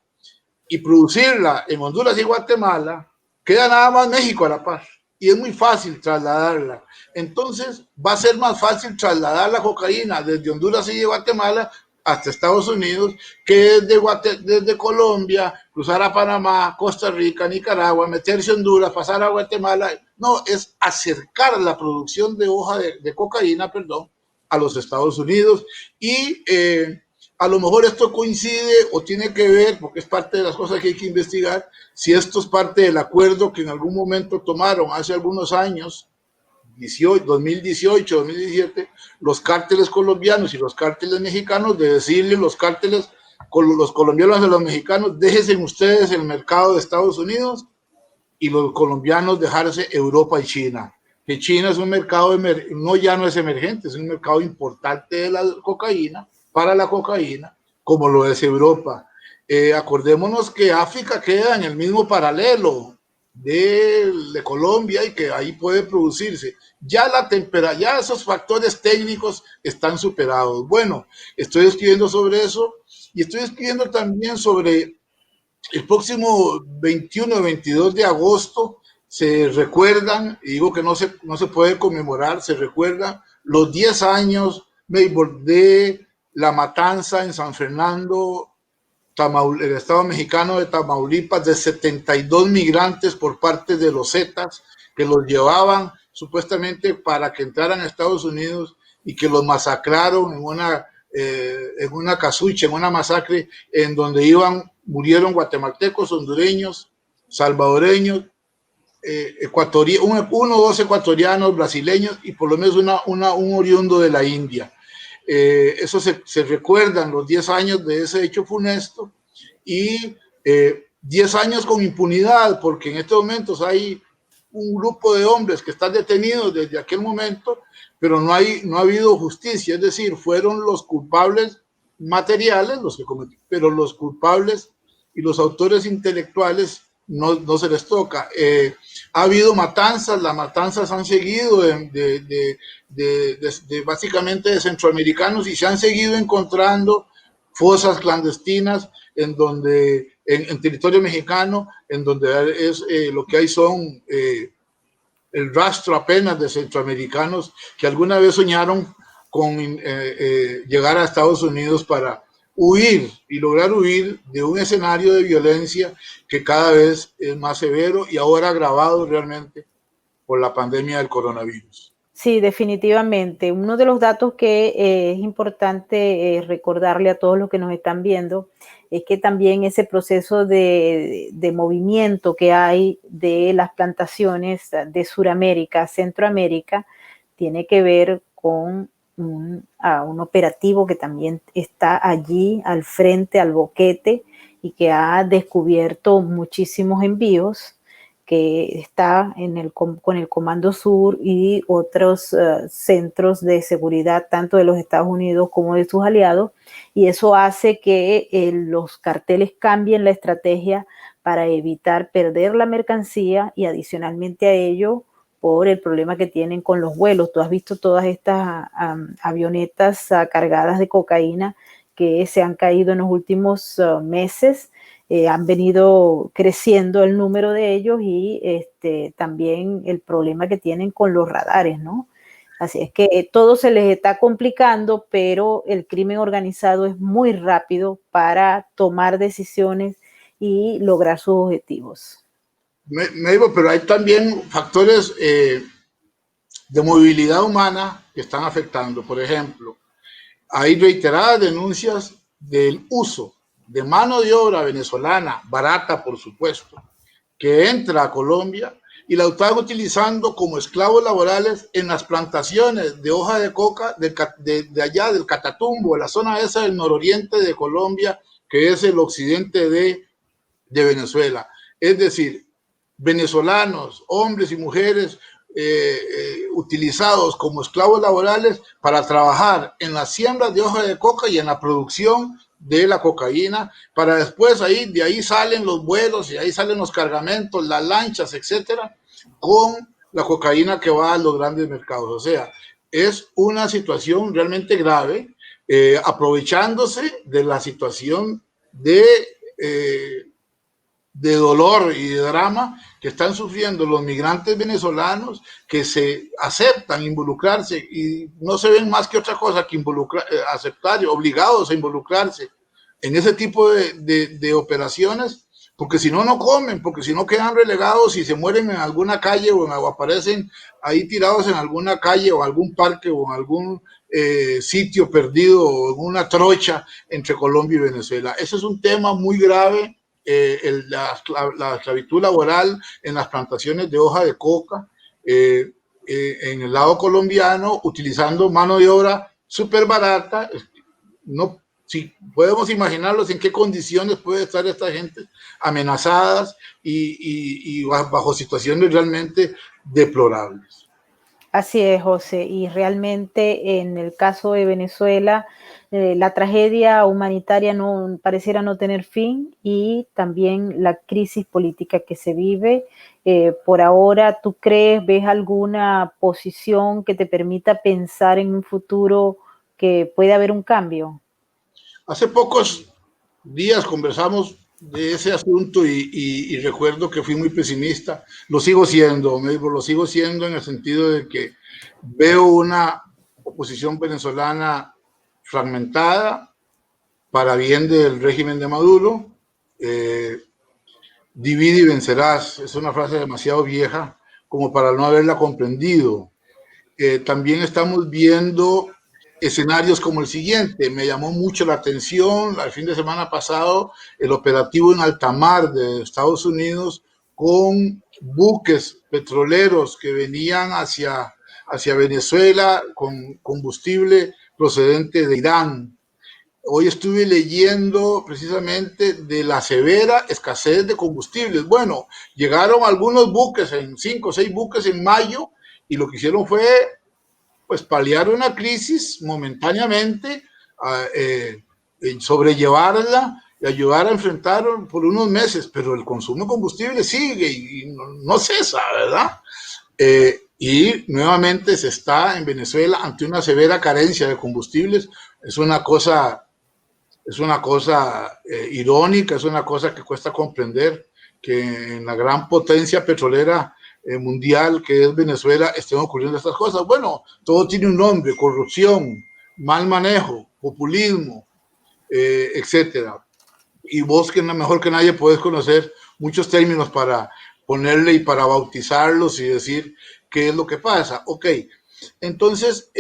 y producirla en Honduras y Guatemala, queda nada más México a la par. Y es muy fácil trasladarla. Entonces va a ser más fácil trasladar la cocaína desde Honduras y de Guatemala hasta Estados Unidos que desde Colombia, cruzar a Panamá, Costa Rica, Nicaragua, meterse a Honduras, pasar a Guatemala. No, es acercar la producción de hoja de cocaína, perdón, a los Estados Unidos. Y a lo mejor esto coincide o tiene que ver, porque es parte de las cosas que hay que investigar, si esto es parte del acuerdo que en algún momento tomaron hace algunos años, 2018, 2017, los cárteles colombianos y los cárteles mexicanos, de decirle los cárteles, los colombianos y los mexicanos, déjense ustedes el mercado de Estados Unidos y los colombianos dejarse Europa y China. Que China es un mercado, ya no es emergente, es un mercado importante de la cocaína, para la cocaína, como lo es Europa. Acordémonos que África queda en el mismo paralelo de Colombia y que ahí puede producirse. Ya esos factores técnicos están superados. Bueno, estoy escribiendo sobre eso y estoy escribiendo también sobre el próximo 21 y 22 de agosto. Se recuerdan, y digo que no se puede conmemorar, se recuerdan los 10 años de la matanza en San Fernando, el estado mexicano de Tamaulipas, de 72 migrantes por parte de los Zetas, que los llevaban supuestamente para que entraran a Estados Unidos y que los masacraron en una casucha, en una masacre en donde murieron guatemaltecos, hondureños, salvadoreños, uno o dos ecuatorianos, brasileños y por lo menos un oriundo de la India. Eso se recuerdan los 10 años de ese hecho funesto y 10 años con impunidad, porque en estos momentos hay un grupo de hombres que están detenidos desde aquel momento, pero no ha habido justicia, es decir, fueron los culpables materiales los que cometieron, pero los culpables y los autores intelectuales no se les toca. Ha habido matanzas, las matanzas han seguido básicamente de centroamericanos y se han seguido encontrando fosas clandestinas en territorio mexicano, en donde lo que hay son el rastro apenas de centroamericanos que alguna vez soñaron con llegar a Estados Unidos para huir y lograr huir de un escenario de violencia que cada vez es más severo y ahora agravado realmente por la pandemia del coronavirus. Sí, definitivamente. Uno de los datos que es importante recordarle a todos los que nos están viendo es que también ese proceso de movimiento que hay de las plantaciones de Sudamérica, Centroamérica, tiene que ver con un operativo que también está allí al frente, al boquete, y que ha descubierto muchísimos envíos, que está con el Comando Sur y otros centros de seguridad, tanto de los Estados Unidos como de sus aliados, y eso hace que los carteles cambien la estrategia para evitar perder la mercancía y adicionalmente a ello por el problema que tienen con los vuelos. Tú has visto todas estas avionetas cargadas de cocaína que se han caído en los últimos meses. Han venido creciendo el número de ellos y también el problema que tienen con los radares, ¿no? Así es que todo se les está complicando, pero el crimen organizado es muy rápido para tomar decisiones y lograr sus objetivos. Pero hay también factores de movilidad humana que están afectando. Por ejemplo, hay reiteradas denuncias del uso de mano de obra venezolana, barata por supuesto, que entra a Colombia y la están utilizando como esclavos laborales en las plantaciones de hoja de coca de allá del Catatumbo, la zona esa del nororiente de Colombia, que es el occidente de Venezuela. Es decir, venezolanos, hombres y mujeres utilizados como esclavos laborales para trabajar en las siembras de hoja de coca y en la producción de la cocaína, para después de ahí salen los vuelos y ahí salen los cargamentos, las lanchas, etcétera, con la cocaína que va a los grandes mercados. O sea, es una situación realmente grave, aprovechándose de la situación de dolor y de drama que están sufriendo los migrantes venezolanos que se aceptan involucrarse y no se ven más que otra cosa que aceptar, obligados a involucrarse en ese tipo de operaciones, porque si no, no comen, porque si no quedan relegados y se mueren en alguna calle o aparecen ahí tirados en alguna calle o algún parque o en algún sitio perdido o en una trocha entre Colombia y Venezuela. Ese es un tema muy grave. La esclavitud laboral en las plantaciones de hoja de coca en el lado colombiano, utilizando mano de obra súper barata. No, si podemos imaginarlos en qué condiciones puede estar esta gente, amenazadas y bajo situaciones realmente deplorables. Así es, José, y realmente en el caso de Venezuela, la tragedia humanitaria no pareciera no tener fin y también la crisis política que se vive. Por ahora, ¿tú crees, ves alguna posición que te permita pensar en un futuro que puede haber un cambio? Hace pocos días conversamos de ese asunto y recuerdo que fui muy pesimista. Lo sigo siendo, lo sigo siendo en el sentido de que veo una oposición venezolana fragmentada para bien del régimen de Maduro. Eh, Divide y vencerás, es una frase demasiado vieja como para no haberla comprendido. También estamos viendo escenarios como el siguiente. Me llamó mucho la atención el fin de semana pasado el operativo en alta mar de Estados Unidos con buques petroleros que venían hacia Venezuela con combustible procedente de Irán. Hoy estuve leyendo precisamente de la severa escasez de combustibles. Bueno, llegaron algunos buques, en 5 o 6 buques en mayo, y lo que hicieron fue pues paliar una crisis momentáneamente, sobrellevarla y ayudar a enfrentar por unos meses, pero el consumo de combustible sigue y no cesa, ¿verdad? Y nuevamente se está en Venezuela ante una severa carencia de combustibles. Es una cosa irónica, es una cosa que cuesta comprender que en la gran potencia petrolera mundial que es Venezuela estén ocurriendo estas cosas. Bueno, todo tiene un nombre: corrupción, mal manejo, populismo, etcétera. Y vos, que mejor que nadie, puedes conocer muchos términos para ponerle y para bautizarlos y decir qué es lo que pasa. Ok, entonces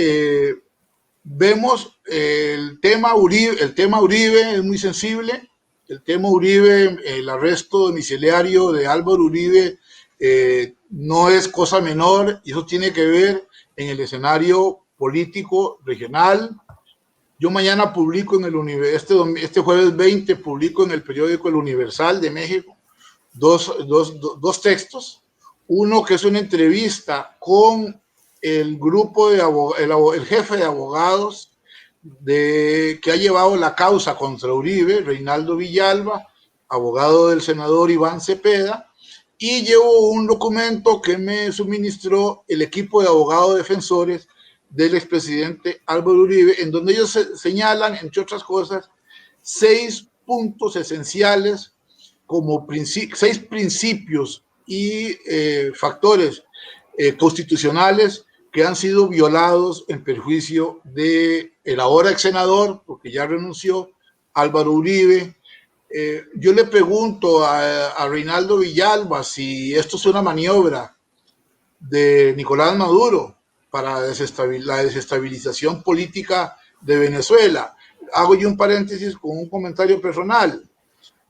vemos el tema Uribe es muy sensible. El tema Uribe, el arresto domiciliario de Álvaro Uribe, no es cosa menor, y eso tiene que ver en el escenario político regional. Yo mañana publico en este jueves 20, publico en el periódico El Universal de México dos textos. Uno que es una entrevista con el grupo de el jefe de abogados que ha llevado la causa contra Uribe, Reinaldo Villalba, abogado del senador Iván Cepeda, y llevo un documento que me suministró el equipo de abogados defensores del expresidente Álvaro Uribe, en donde ellos señalan, entre otras cosas, 6 puntos esenciales como 6 principios y factores constitucionales que han sido violados en perjuicio de el ahora ex senador, porque ya renunció, Álvaro Uribe. Yo le pregunto a Reinaldo Villalba si esto es una maniobra de Nicolás Maduro para la desestabilización política de Venezuela. Hago yo un paréntesis con un comentario personal.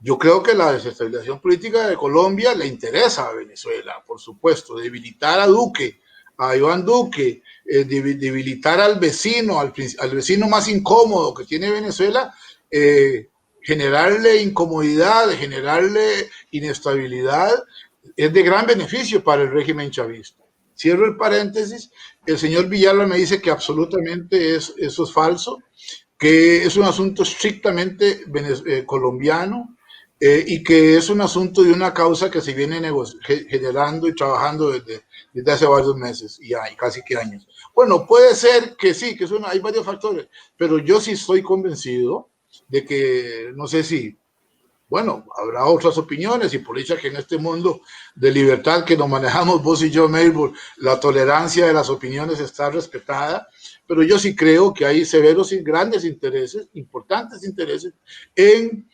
Yo creo que la desestabilización política de Colombia le interesa a Venezuela, por supuesto. Debilitar a Duque, a Iván Duque, debilitar al vecino más incómodo que tiene Venezuela, generarle incomodidad, generarle inestabilidad, es de gran beneficio para el régimen chavista. Cierro el paréntesis. El señor Villalba me dice que absolutamente eso es falso, que es un asunto estrictamente colombiano, y que es un asunto de una causa que se viene generando y trabajando desde hace varios meses y casi que años. Bueno, puede ser que sí, que hay varios factores, pero yo sí estoy convencido de que, no sé si, bueno, habrá otras opiniones, y por dicha que en este mundo de libertad que nos manejamos vos y yo, Melbourne, la tolerancia de las opiniones está respetada, pero yo sí creo que hay severos y grandes intereses, importantes intereses, en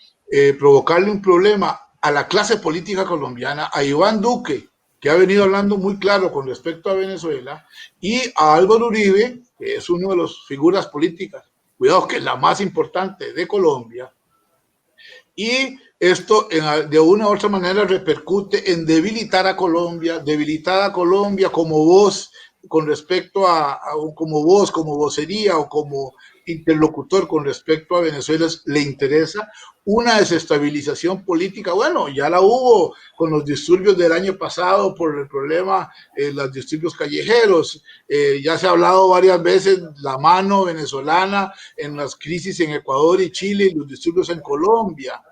provocarle un problema a la clase política colombiana, a Iván Duque, que ha venido hablando muy claro con respecto a Venezuela, y a Álvaro Uribe, que es una de las figuras políticas, cuidado, que es la más importante de Colombia. Y esto de una u otra manera repercute en debilitar a Colombia como voz con respecto como voz, como vocería o como interlocutor con respecto a Venezuela le interesa una desestabilización política. Bueno, ya la hubo con los disturbios del año pasado por el problema, los disturbios callejeros. Ya se ha hablado varias veces la mano venezolana en las crisis en Ecuador y Chile y los disturbios en Colombia.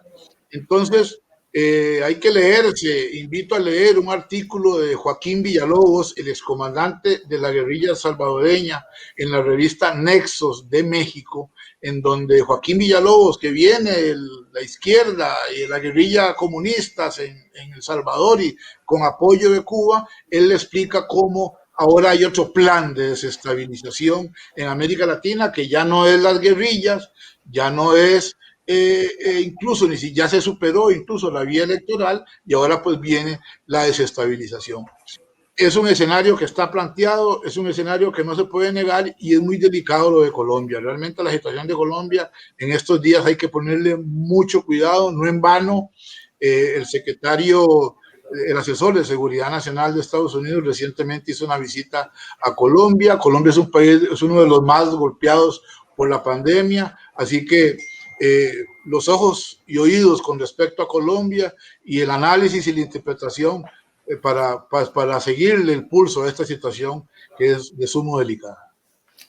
Entonces, hay que leerse, invito a leer un artículo de Joaquín Villalobos, el excomandante de la guerrilla salvadoreña, en la revista Nexos de México, en donde Joaquín Villalobos, que viene de la izquierda y de la guerrilla comunistas en El Salvador y con apoyo de Cuba, él le explica cómo ahora hay otro plan de desestabilización en América Latina, que ya no es las guerrillas, ya no es incluso ni si ya se superó incluso la vía electoral y ahora pues viene la desestabilización. Es un escenario que está planteado, es un escenario que no se puede negar y es muy delicado lo de Colombia. Realmente la situación de Colombia en estos días hay que ponerle mucho cuidado, no en vano. El secretario, el asesor de Seguridad Nacional de Estados Unidos recientemente hizo una visita a Colombia. Colombia es un país, es uno de los más golpeados por la pandemia, así que los ojos y oídos con respecto a Colombia y el análisis y la interpretación para seguirle el pulso a esta situación que es de sumo delicada.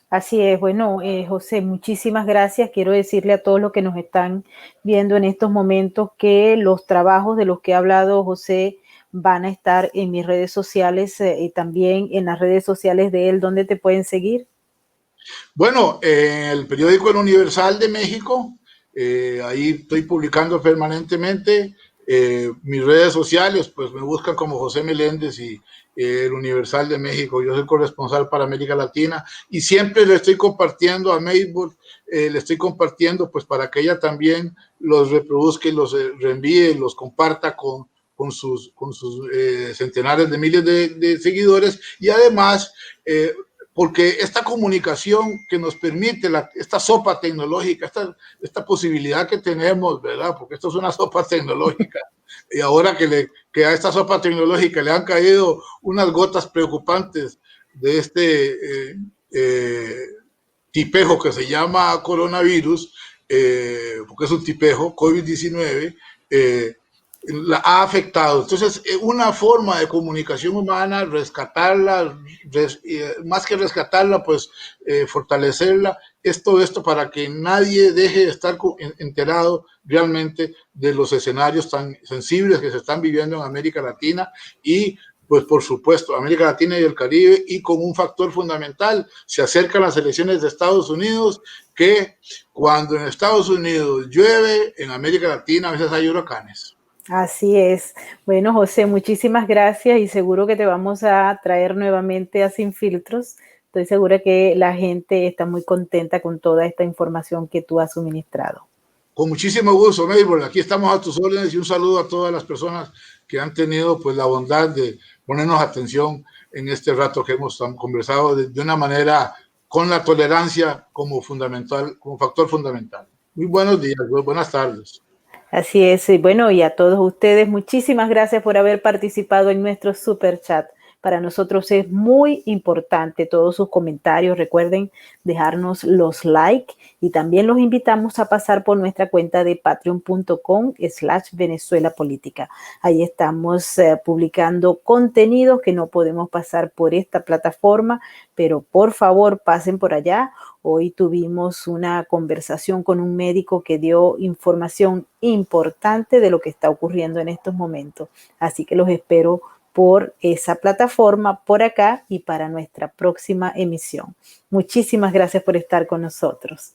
Así es. Bueno, José, muchísimas gracias. Quiero decirle a todos los que nos están viendo en estos momentos que los trabajos de los que ha hablado José van a estar en mis redes sociales y también en las redes sociales de él. ¿Dónde te pueden seguir? Bueno, el periódico El Universal de México, ahí estoy publicando permanentemente. Mis redes sociales, pues me buscan como José Meléndez y El Universal de México. Yo soy corresponsal para América Latina y siempre le estoy compartiendo a Maybol, le estoy compartiendo pues para que ella también los reproduzca y los reenvíe, los comparta con sus centenares de miles de seguidores y además porque esta comunicación que nos permite esta sopa tecnológica, esta posibilidad que tenemos, ¿verdad? Porque esto es una sopa tecnológica, y ahora que a esta sopa tecnológica le han caído unas gotas preocupantes de tipejo que se llama coronavirus, porque es un tipejo, COVID-19, la ha afectado. Entonces, una forma de comunicación humana, rescatarla, más que rescatarla, pues fortalecerla, es todo esto para que nadie deje de estar enterado realmente de los escenarios tan sensibles que se están viviendo en América Latina y pues por supuesto, América Latina y el Caribe, y con un factor fundamental, se acercan las elecciones de Estados Unidos, que cuando en Estados Unidos llueve, en América Latina a veces hay huracanes. Así es. Bueno, José, muchísimas gracias y seguro que te vamos a traer nuevamente a Sin Filtros. Estoy segura que la gente está muy contenta con toda esta información que tú has suministrado. Con muchísimo gusto, Maybol. Aquí estamos a tus órdenes y un saludo a todas las personas que han tenido pues la bondad de ponernos atención en este rato que hemos conversado de una manera con la tolerancia como fundamental, como factor fundamental. Muy buenos días, buenas tardes. Así es, y bueno, y a todos ustedes, muchísimas gracias por haber participado en nuestro super chat. Para nosotros es muy importante todos sus comentarios. Recuerden dejarnos los like y también los invitamos a pasar por nuestra cuenta de patreon.com/Venezuela Política. Ahí estamos publicando contenidos que no podemos pasar por esta plataforma, pero por favor pasen por allá. Hoy tuvimos una conversación con un médico que dio información importante de lo que está ocurriendo en estos momentos. Así que los espero por esa plataforma, por acá y para nuestra próxima emisión. Muchísimas gracias por estar con nosotros.